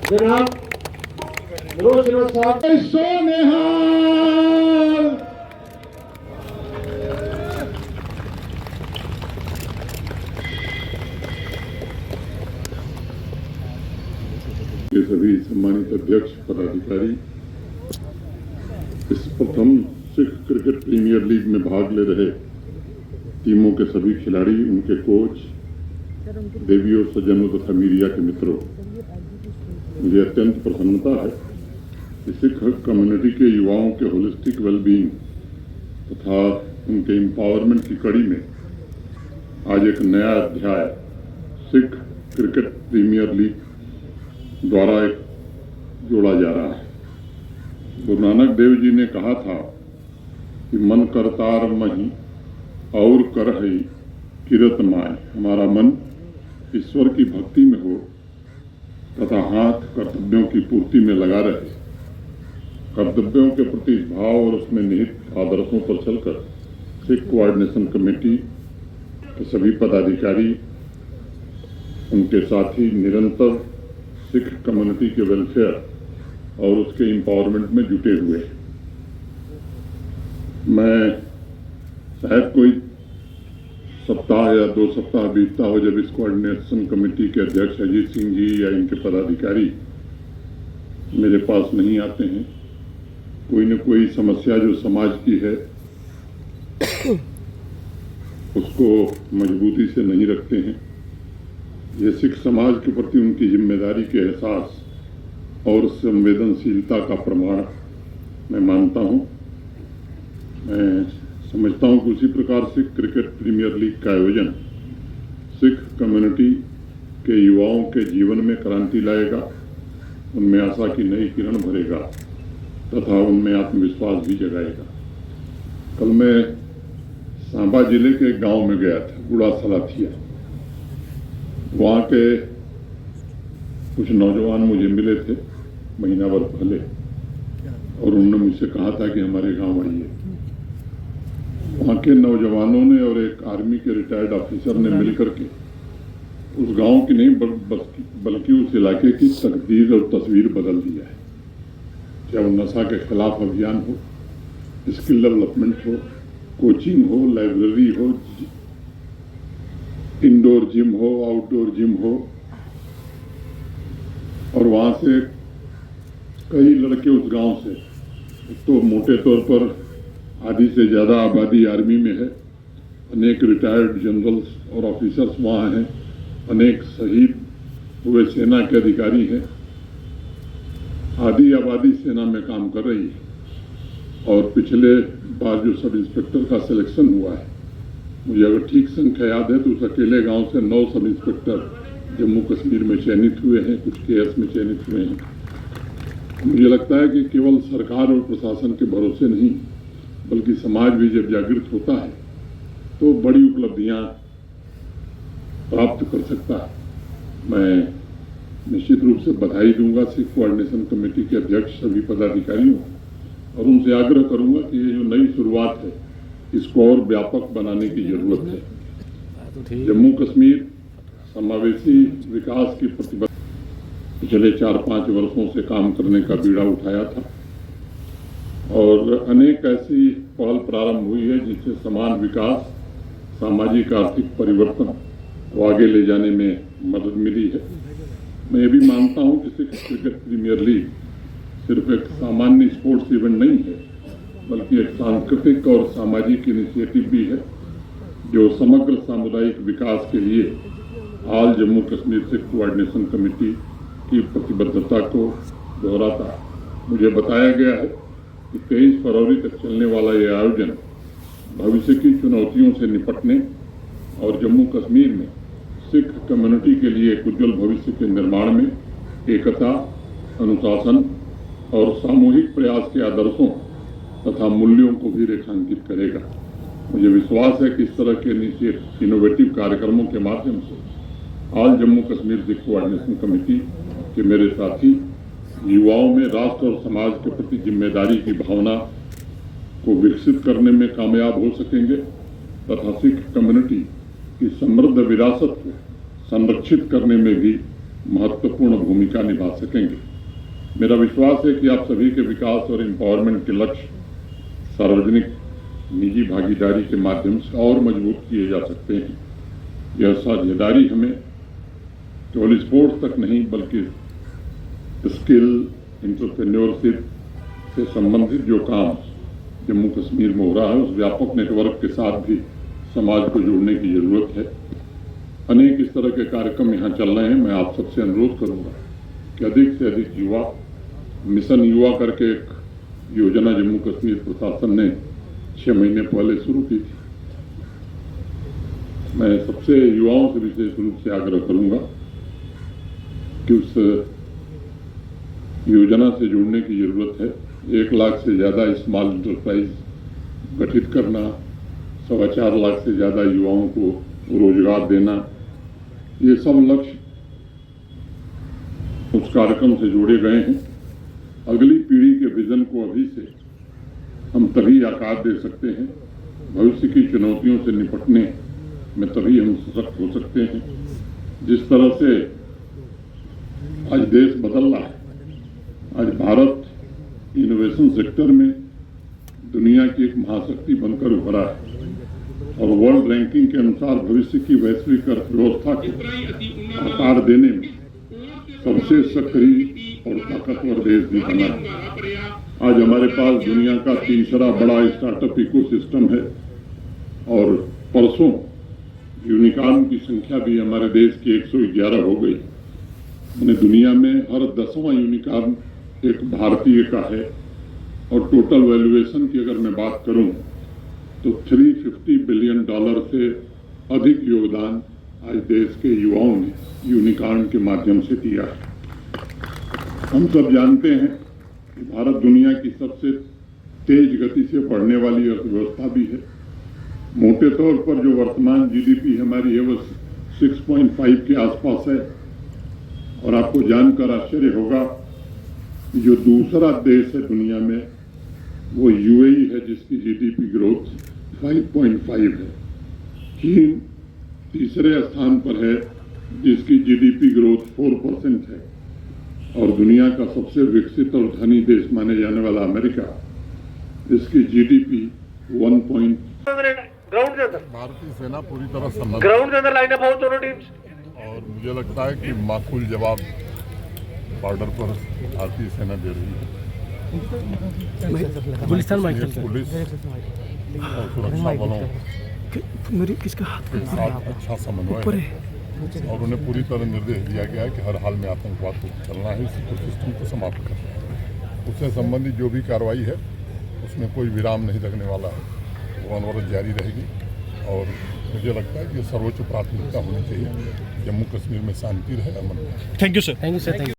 जनाब मनोज साहब सोनेहाल। के सभी सम्मानित अध्यक्ष पदाधिकारी, इस प्रथम सिख क्रिकेट प्रीमियर लीग में भाग ले रहे टीमों के सभी खिलाड़ी, उनके कोच, देवियों, सज्जनों तथा मीडिया के मित्रों, मुझे अत्यंत प्रसन्नता है कि सिख कम्युनिटी के युवाओं के होलिस्टिक वेलबींग तथा उनके एम्पावरमेंट की कड़ी में आज एक नया अध्याय सिख क्रिकेट प्रीमियर लीग द्वारा एक जोड़ा जा रहा है। गुरु नानक देव जी ने कहा था कि मन करतार मही और कर है किरत माय। हमारा मन ईश्वर की भक्ति में हो तथा हाथ कर्तव्यों की पूर्ति में लगा रहे। कर्तव्यों के प्रति भाव और उसमें निहित आदर्शों पर चलकर सिख कोऑर्डिनेशन कमेटी के सभी पदाधिकारी, उनके साथी निरंतर सिख कम्युनिटी के वेलफेयर और उसके एम्पावरमेंट में जुटे हुए हैं। मैं शायद कोई सप्ताह या 2 सप्ताह बीतता हो जब इस कोऑर्डिनेशन कमेटी के अध्यक्ष अजीत सिंह जी या इनके पदाधिकारी मेरे पास नहीं आते हैं। कोई न कोई समस्या जो समाज की है उसको मजबूती से नहीं रखते हैं। ये सिख समाज के प्रति उनकी जिम्मेदारी के एहसास और संवेदनशीलता का प्रमाण मैं मानता हूं। मैं समझता हूं कि उसी प्रकार सिख क्रिकेट प्रीमियर लीग का आयोजन सिख कम्युनिटी के युवाओं के जीवन में क्रांति लाएगा, उनमें आशा की नई किरण भरेगा तथा उनमें आत्मविश्वास भी जगाएगा। कल मैं सांबा जिले के एक गांव में गया था, गुड़ा सलाथिया। वहाँ के कुछ नौजवान मुझे मिले थे महीना भर पहले और उन्होंने मुझसे कहा था कि हमारे गांव आइए। वहाँ के नौजवानों ने और एक आर्मी के रिटायर्ड ऑफिसर ने मिलकर के उस गांव की नहीं बल्कि उस इलाके की तकदीर और तस्वीर बदल दिया है। चाहे वो नशा के खिलाफ अभियान हो, स्किल डेवलपमेंट हो, कोचिंग हो, लाइब्रेरी हो, इंडोर जिम हो, आउटडोर जिम हो, और वहां से कई लड़के उस गांव से, तो मोटे तौर पर आधी से ज्यादा आबादी आर्मी में है, अनेक रिटायर्ड जनरल्स और ऑफिसर्स वहां हैं, अनेक शहीद हुए सेना के अधिकारी हैं। आधी आबादी सेना में काम कर रही है और पिछले बार जो सब इंस्पेक्टर का सिलेक्शन हुआ है, मुझे अगर ठीक संख्या याद है तो उस अकेले गांव से 9 सब इंस्पेक्टर जम्मू कश्मीर में चयनित हुए हैं, कुछ केएस में चयनित हुए हैं। मुझे लगता है कि केवल सरकार और प्रशासन के भरोसे नहीं बल्कि समाज भी जब जागृत होता है तो बड़ी उपलब्धियां प्राप्त कर सकता है। मैं निश्चित रूप से बधाई दूंगा सिख कोऑर्डिनेशन कमेटी के अध्यक्ष सभी पदाधिकारियों और उनसे आग्रह करूंगा कि ये जो नई शुरुआत है इसको और व्यापक बनाने की जरूरत है। जम्मू कश्मीर समावेशी विकास की प्रतिबद्धता पिछले 4-5 वर्षों से काम करने का बीड़ा उठाया था और अनेक ऐसी पहल प्रारंभ हुई है जिससे समान विकास, सामाजिक आर्थिक परिवर्तन को आगे ले जाने में मदद मिली है। मैं ये भी मानता हूं कि सिख क्रिकेट प्रीमियर लीग सिर्फ एक सामान्य स्पोर्ट्स इवेंट नहीं है बल्कि एक सांस्कृतिक और सामाजिक इनिशिएटिव भी है जो समग्र सामुदायिक विकास के लिए हाल जम्मू कश्मीर सिख कोऑर्डिनेशन कमेटी की प्रतिबद्धता को दोहराता है। मुझे बताया गया है कि 23 फरवरी तक चलने वाला यह आयोजन भविष्य की चुनौतियों से निपटने और जम्मू कश्मीर में सिख कम्युनिटी के लिए एक उज्जवल भविष्य के निर्माण में एकता, अनुशासन और सामूहिक प्रयास के आदर्शों तथा मूल्यों को भी रेखांकित करेगा। मुझे विश्वास है कि इस तरह के इनोवेटिव कार्यक्रमों के माध्यम से आज जम्मू कश्मीर सिख कोऑर्डिनेशन कमेटी के मेरे साथी युवाओं में राष्ट्र और समाज के प्रति जिम्मेदारी की भावना को विकसित करने में कामयाब हो सकेंगे तथा सिख कम्युनिटी की समृद्ध विरासत को संरक्षित करने में भी महत्वपूर्ण भूमिका निभा सकेंगे। मेरा विश्वास है कि आप सभी के विकास और एम्पावरमेंट के लक्ष्य सार्वजनिक निजी भागीदारी के माध्यम से और मजबूत किए जा सकते हैं। यह साझेदारी हमें केवल स्पोर्ट्स तक नहीं बल्कि स्किल, एंटरप्रेन्योरशिप से संबंधित जो काम जम्मू कश्मीर में हो रहा है उस व्यापक नेटवर्क के साथ भी समाज को जोड़ने की जरूरत है। अनेक इस तरह के कार्यक्रम यहाँ चल रहे हैं। मैं आप सबसे अनुरोध करूंगा कि अधिक से अधिक युवा, मिशन युवा करके एक योजना जम्मू कश्मीर प्रशासन ने 6 महीने पहले शुरू की थी। मैं सबसे युवाओं से विशेष रूप से आग्रह करूंगा कि उस योजना से जुड़ने की जरूरत है। 1 लाख से ज़्यादा स्मॉल इंटरप्राइज गठित करना, 4.25 लाख से ज़्यादा युवाओं को रोजगार देना, ये सब लक्ष्य उस कार्यक्रम से जोड़े गए हैं। अगली पीढ़ी के विजन को अभी से हम तभी आकार दे सकते हैं, भविष्य की चुनौतियों से निपटने में तभी हम सशक्त हो सकते हैं। जिस तरह से आज देश बदल रहा है, आज भारत इनोवेशन सेक्टर में दुनिया की एक महाशक्ति बनकर उभरा है और वर्ल्ड रैंकिंग के अनुसार भविष्य की वैश्विक अर्थव्यवस्था को आकार देने में सबसे सक्रिय और ताकतवर देश भी बना है। आज हमारे पास दुनिया का तीसरा बड़ा स्टार्टअप इकोसिस्टम है और परसों यूनिकॉर्न की संख्या भी हमारे देश की 111 हो गई। दुनिया में हर 10वां यूनिकॉर्न एक भारतीय का है और टोटल वैल्यूएशन की अगर मैं बात करूं तो $350 बिलियन से अधिक योगदान आज देश के युवाओं ने यूनिकॉर्न के माध्यम से दिया है। हम सब जानते हैं कि भारत दुनिया की सबसे तेज गति से बढ़ने वाली अर्थव्यवस्था भी है। मोटे तौर पर जो वर्तमान जीडीपी हमारी है वो 6.5 के आसपास है और आपको जानकर आश्चर्य होगा जो दूसरा देश है दुनिया में वो यूएई है जिसकी जीडीपी ग्रोथ 5.5 है। चीन तीसरे स्थान पर है जिसकी जीडीपी ग्रोथ 4% है और दुनिया का सबसे विकसित और धनी देश माने जाने वाला अमेरिका, इसकी जीडीपी 1. ग्राउंड के अंदर भारतीय सेना पूरी तरह सम्मिलित ग्राउंड के अंदर लाइनअप हो दोनों टीम्स। और मुझे लगता है कि माकूल जवाब बॉर्डर पर भारतीय सेना दे रही है। पुलिस और सुरक्षा बलों के साथ अच्छा समन्वय है और उन्हें पूरी तरह निर्देश दिया गया है कि हर हाल में आतंकवाद को चलना है, सिस्टम को समाप्त करना है। उससे संबंधित जो भी कार्रवाई है उसमें कोई विराम नहीं लगने वाला है, वो अनवरत जारी रहेगी और मुझे लगता है कि सर्वोच्च प्राथमिकता होनी चाहिए जम्मू कश्मीर में शांति रहे, अमन रहे। Thank you sir.